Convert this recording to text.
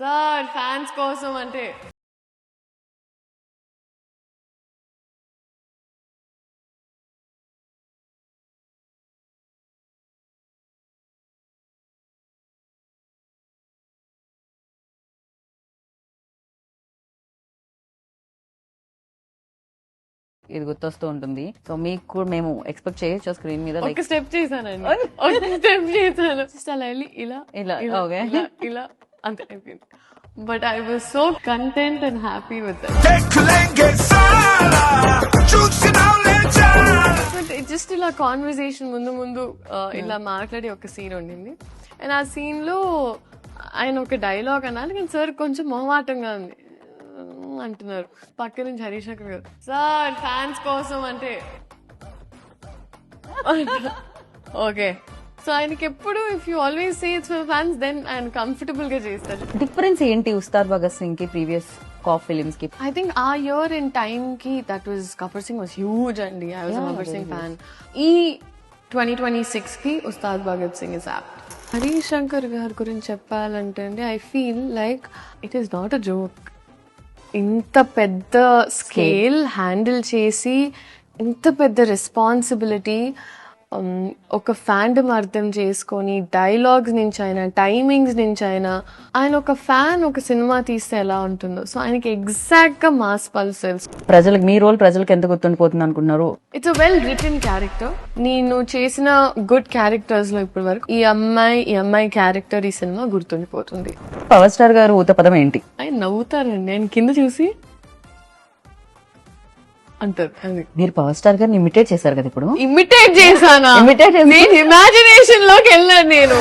Sir fans కోసం అంటే ఇది గుర్తొస్తూ ఉంటుంది. సో మీకు కూడా మేము ఎక్స్పెక్ట్ చేయొచ్చు స్క్రీన్ మీద ఒక స్టెప్ చేశానండి, ఒక స్టెప్ చేశాను. Just అలా వెళ్ళి ఇలా ఇలా, ఇలా okay. ఇలా ఇలా అంతే అయిపోయింది. But I was so content and happy with but just ఇలా కాన్వర్సేషన్ ముందు ముందు ఇలా మాట్లాడి ఒక సీన్ ఉండింది. అండ్ ఆ సీన్ లో ఆయన ఒక డైలాగ్ అనాలి కానీ సార్ కొంచెం మొహమాటంగా ఉంది అంటున్నారు. పక్క నుంచి హరీష్ అక్కడ గారు సార్ ఫ్యాన్స్ కోసం అంటే ఓకే. సో ఆయనకి ఎప్పుడు if you always say it's for fans then ఆయన కంఫర్టబుల్ గా చేస్తారు. డిఫరెన్స్ ఏంటి ఉస్తాద్ భగత్ సింగ్ కి ప్రీవియస్ కాఫ్ ఫిలిమ్స్ కి? ఐ థింక్ ఆ ఇయర్ ఇన్ టైమ్ కి that was Gabbar Singh was huge అండి. I was Gabbar Singh fan. ఈ 2026 కి ఉస్తాద్ భగత్ సింగ్ ఇస్ యాప్ట్. హరీష్ శంకర్ గారి గురించి చెప్పాలంటే అండి I feel like it is not a joke. ఇంత పెద్ద స్కేల్ హ్యాండిల్ చేసి ఇంత పెద్ద రెస్పాన్సిబిలిటీ ఒక ఫ్యాండమ్ అర్థం చేసుకొని డైలాగ్స్ నుంచి అయినా టైమింగ్స్ నుంచి అయినా ఆయన ఒక ఫ్యాన్ ఒక సినిమా తీస్తే ఎలా ఉంటుందో సో ఆయనకి ఎగ్జాక్ట్ గా మాస్ పల్స్ తెలుసు. ప్రజలకు మీ రోల్ ప్రజలకు ఎంత గుర్తుండిపోతుంది అనుకున్నారు? It's a well written character. నేను చేసిన గుడ్ క్యారెక్టర్స్ లో ఇప్పటి వరకు ఈ అమ్మాయి క్యారెక్టర్ ఈ సినిమా గుర్తుండిపోతుంది. పవర్ స్టార్ గారు ఊత పదం ఏంటి? ఆయన నవ్వుతారండి, ఆయన కింద చూసి అంటారు. అది మీరు పవర్ స్టార్ గారిని ఇమిటేట్ చేశారు కదా ఇప్పుడు? ఇమిటేట్ చేశానా? Imitate చేశాను. నేను ఇమాజినేషన్ లోకి వెళ్ళాను నేను.